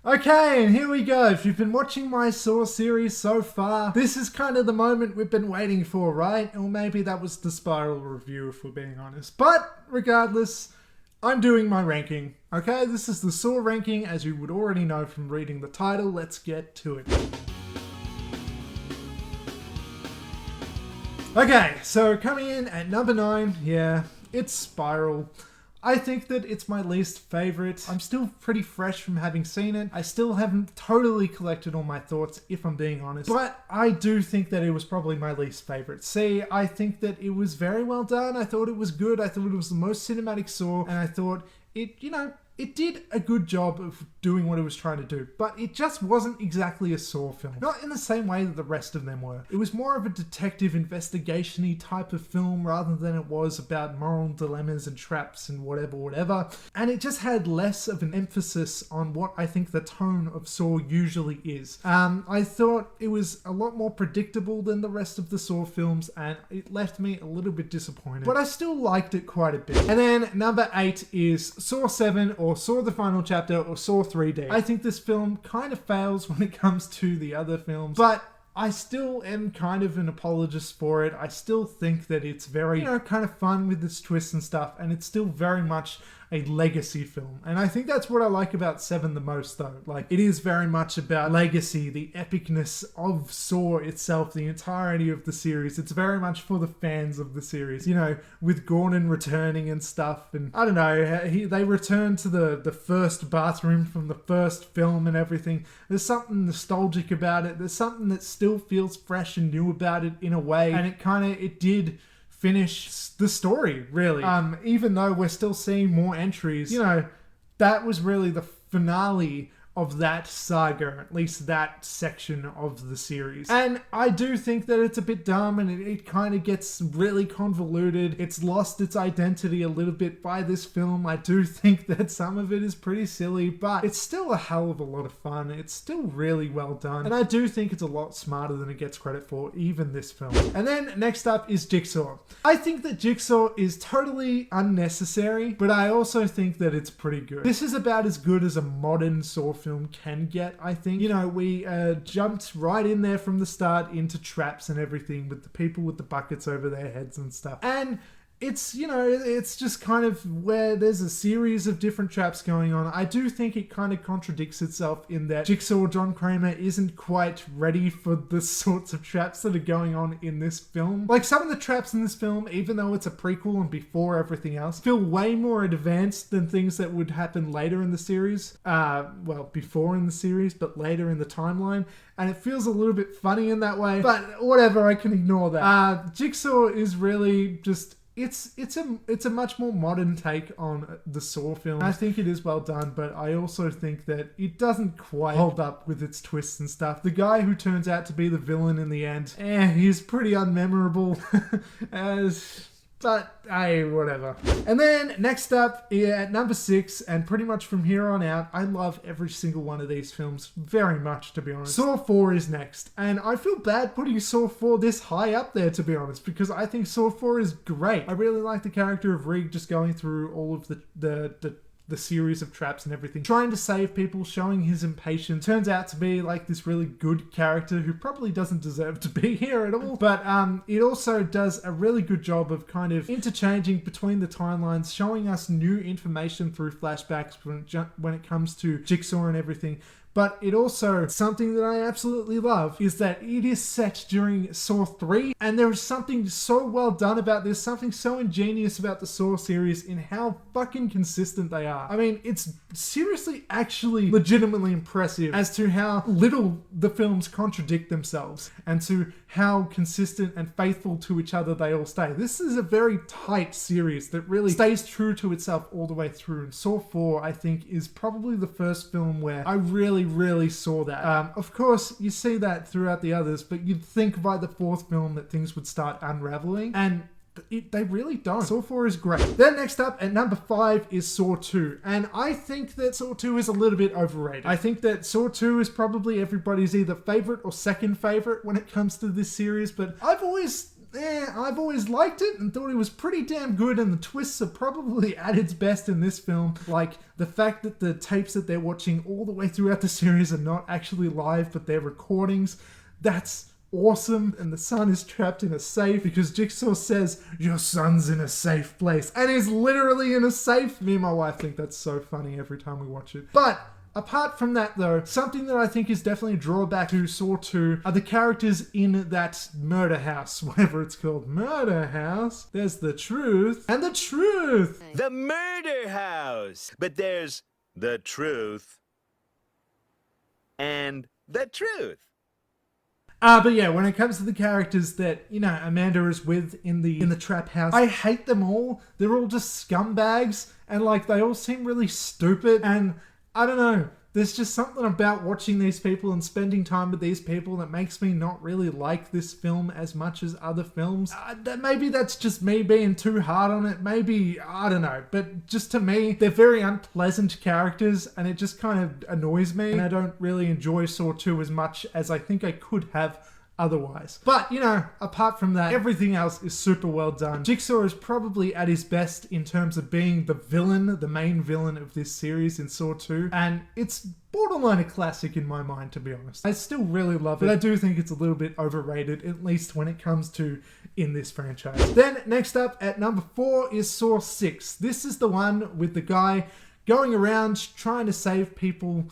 Okay, and here we go. If you've been watching my Saw series so far, this is kind of the moment we've been waiting for, right? Or maybe that was the Spiral review, if we're being honest. But regardless, I'm doing my ranking. Okay, this is the Saw ranking, as you would already know from reading the title. Let's get to it. Okay, so coming in at number 9, yeah, it's Spiral. I think that it's my least favourite. I'm still pretty fresh from having seen it. I still haven't totally collected all my thoughts, if I'm being honest. But I do think that it was probably my least favourite. See, I think that it was very well done. I thought it was good. I thought it was the most cinematic Saw. And I thought it, it did a good job of doing what it was trying to do, but it just wasn't exactly a Saw film. Not in the same way that the rest of them were. It was more of a detective investigation-y type of film rather than it was about moral dilemmas and traps and whatever. And it just had less of an emphasis on what I think the tone of Saw usually is. I thought it was a lot more predictable than the rest of the Saw films, and it left me a little bit disappointed. But I still liked it quite a bit. And then number 8 is Saw 7, or Saw the Final Chapter, or Saw 3D. I think this film kind of fails when it comes to the other films, but I still am kind of an apologist for it. I still think that it's very, kind of fun with its twists and stuff, and it's still very much a legacy film. And I think that's what I like about 7 the most, though. Like, it is very much about legacy, the epicness of Saw itself, the entirety of the series. It's very much for the fans of the series, with Gordon returning and stuff. And I don't know, they return to the first bathroom from the first film and everything. There's something nostalgic about it. There's something that still feels fresh and new about it in a way. And it did finish the story, really. Even though we're still seeing more entries, that was really the finale of that saga, at least that section of the series. And I do think that it's a bit dumb, and it kind of gets really convoluted. It's lost its identity a little bit by this film. I do think that some of it is pretty silly, but it's still a hell of a lot of fun. It's still really well done, and I do think it's a lot smarter than it gets credit for, even this film. And then next up is Jigsaw. I think that Jigsaw is totally unnecessary, but I also think that it's pretty good. This is about as good as a modern Saw film can get, I think. We jumped right in there from the start into traps and everything with the people with the buckets over their heads and stuff. And it's, it's just kind of where there's a series of different traps going on. I do think it kind of contradicts itself in that Jigsaw John Kramer isn't quite ready for the sorts of traps that are going on in this film. Like, some of the traps in this film, even though it's a prequel and before everything else, feel way more advanced than things that would happen later in the series. Before in the series, but later in the timeline. And it feels a little bit funny in that way. But whatever, I can ignore that. Jigsaw is really just... It's a much more modern take on the Saw film. I think it is well done, but I also think that it doesn't quite hold up with its twists and stuff. The guy who turns out to be the villain in the end, he's pretty unmemorable. But, hey, whatever. And then, next up, at number 6, and pretty much from here on out, I love every single one of these films very much, to be honest. Saw 4 is next, and I feel bad putting Saw 4 this high up there, to be honest, because I think Saw 4 is great. I really like the character of Rig just going through all of the series of traps and everything, trying to save people, showing his impatience. Turns out to be like this really good character who probably doesn't deserve to be here at all. But it also does a really good job of kind of interchanging between the timelines, showing us new information through flashbacks when it comes to Jigsaw and everything. But it also, something that I absolutely love, is that it is set during Saw 3, and there is something so well done about this, something so ingenious about the Saw series in how fucking consistent they are. I mean, it's seriously actually legitimately impressive as to how little the films contradict themselves, and to how consistent and faithful to each other they all stay. This is a very tight series that really stays true to itself all the way through, and Saw 4, I think, is probably the first film where I really saw that. Of course, you see that throughout the others, but you'd think by the 4th film that things would start unraveling, and they really don't. Saw 4 is great. Then next up at number 5 is Saw 2. And I think that Saw 2 is a little bit overrated. I think that Saw 2 is probably everybody's either favorite or second favorite when it comes to this series, but I've always I've always liked it and thought it was pretty damn good, and the twists are probably at its best in this film. Like the fact that the tapes that they're watching all the way throughout the series are not actually live, but they're recordings. That's awesome. And the son is trapped in a safe because Jigsaw says, "Your son's in a safe place," and he's literally in a safe. Me and my wife think that's so funny every time we watch it. But apart from that though, something that I think is definitely a drawback to Saw 2 are the characters in that murder house, whatever it's called. Murder house? There's the truth and the truth. The murder house! But there's the truth and the truth. But yeah, when it comes to the characters that, you know, Amanda is with in the trap house, I hate them all. They're all just scumbags, and like they all seem really stupid, and I don't know. There's just something about watching these people and spending time with these people that makes me not really like this film as much as other films. Maybe that's just me being too hard on it. Maybe, I don't know. But just to me, they're very unpleasant characters and it just kind of annoys me. And I don't really enjoy Saw 2 as much as I think I could have otherwise. But, you know, apart from that, everything else is super well done. Jigsaw is probably at his best in terms of being the villain, the main villain of this series in Saw 2, and it's borderline a classic in my mind, to be honest. I still really love it, but I do think it's a little bit overrated, at least when it comes to in this franchise. Then, next up at number 4 is Saw 6. This is the one with the guy going around trying to save people.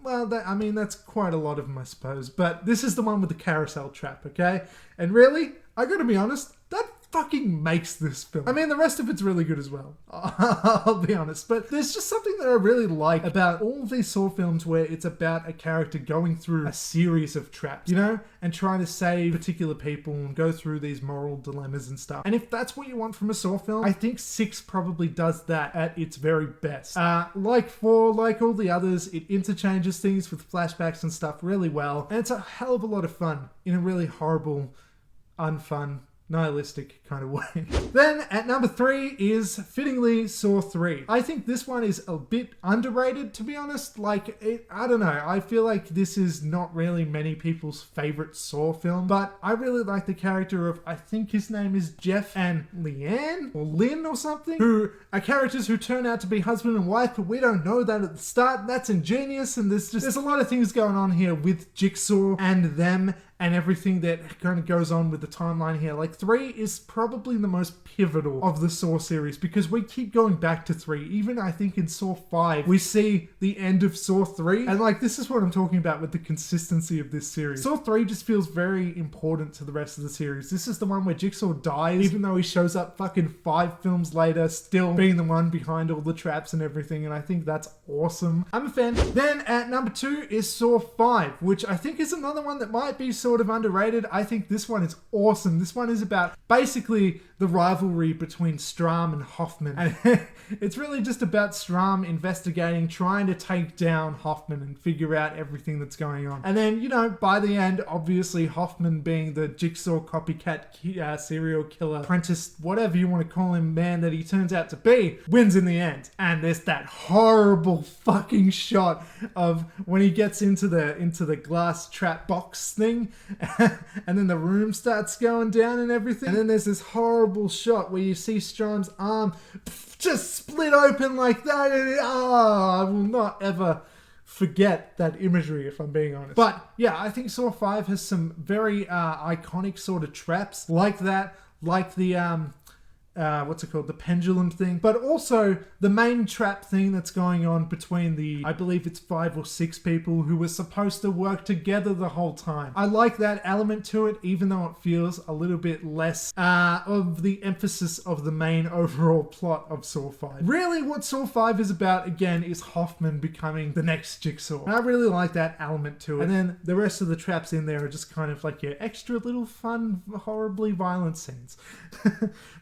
Well, that's quite a lot of them, I suppose. But this is the one with the carousel trap, okay? And really, I gotta be honest, that fucking makes this film. I mean, the rest of it's really good as well. I'll be honest. But there's just something that I really like about all of these Saw films where it's about a character going through a series of traps, you know? And trying to save particular people and go through these moral dilemmas and stuff. And if that's what you want from a Saw film, I think 6 probably does that at its very best. Like 4, like all the others, it interchanges things with flashbacks and stuff really well. And it's a hell of a lot of fun in a really horrible, unfun, nihilistic kind of way. Then at number 3 is fittingly Saw 3. I think this one is a bit underrated, to be honest. Like, I don't know. I feel like this is not really many people's favorite Saw film, but I really like the character of, I think his name is Jeff and Leanne or Lynn or something, who are characters who turn out to be husband and wife, but we don't know that at the start. That's ingenious, and there's a lot of things going on here with Jigsaw and them and everything that kind of goes on with the timeline here. Like 3 is probably the most pivotal of the Saw series because we keep going back to 3. Even I think in Saw 5, we see the end of Saw 3. And like, this is what I'm talking about with the consistency of this series. Saw 3 just feels very important to the rest of the series. This is the one where Jigsaw dies, even though he shows up fucking 5 films later, still being the one behind all the traps and everything. And I think that's awesome. I'm a fan. Then at number 2 is Saw 5, which I think is another one that might be sort of underrated. I think this one is awesome. This one is about basically the rivalry between Strahm and Hoffman. And it's really just about Strahm investigating, trying to take down Hoffman and figure out everything that's going on. And then, you know, by the end, obviously Hoffman being the Jigsaw copycat serial killer, apprentice, whatever you want to call him, man that he turns out to be, wins in the end. And there's that horrible fucking shot of when he gets into the glass trap box thing and then the room starts going down and everything. And then there's this horrible shot where you see Strahm's arm just split open like that. And I will not ever forget that imagery, if I'm being honest. But yeah, I think Saw 5 has some very iconic sort of traps like that, like the what's it called? The pendulum thing. But also the main trap thing that's going on between I believe it's 5 or 6 people who were supposed to work together the whole time. I like that element to it, even though it feels a little bit less of the emphasis of the main overall plot of Saw 5. Really what Saw 5 is about, again, is Hoffman becoming the next Jigsaw. And I really like that element to it. And then the rest of the traps in there are just kind of like your extra little fun, horribly violent scenes.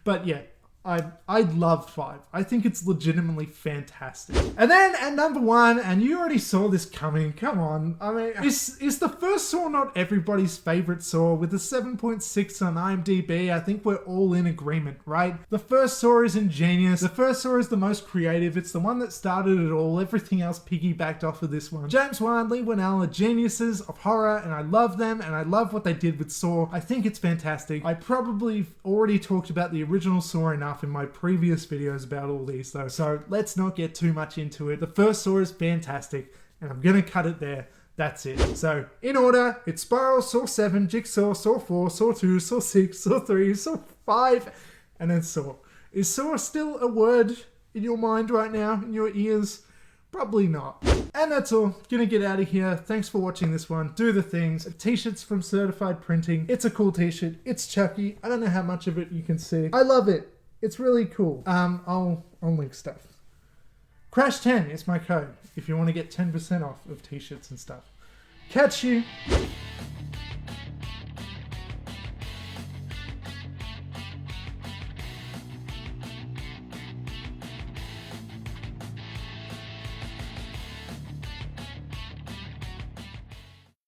But yeah, I love 5. I think it's legitimately fantastic. And then at number 1, and you already saw this coming, come on. I mean, is the first Saw not everybody's favorite Saw? With a 7.6 on IMDb, I think we're all in agreement, right? The first Saw is ingenious. The first Saw is the most creative. It's the one that started it all. Everything else piggybacked off of this one. James Wan, Lee Winnell are geniuses of horror, and I love them, and I love what they did with Saw. I think it's fantastic. I probably already talked about the original Saw enough in my previous videos about all these though, so let's not get too much into it. The first Saw is fantastic, and I'm gonna cut it there. That's it. So, in order, it's Spiral, Saw 7, Jigsaw, Saw 4, Saw 2, Saw 6, Saw 3, Saw 5, and then Saw. Is Saw still a word in your mind right now, in your ears? Probably not. And that's all. Gonna get out of here. Thanks for watching this one. Do the things. T-shirts from Certified Printing. It's a cool t-shirt. It's Chucky. I don't know how much of it you can see. I love it. It's really cool. I'll link stuff. Crash 10 is my code if you want to get 10% off of t-shirts and stuff. Catch you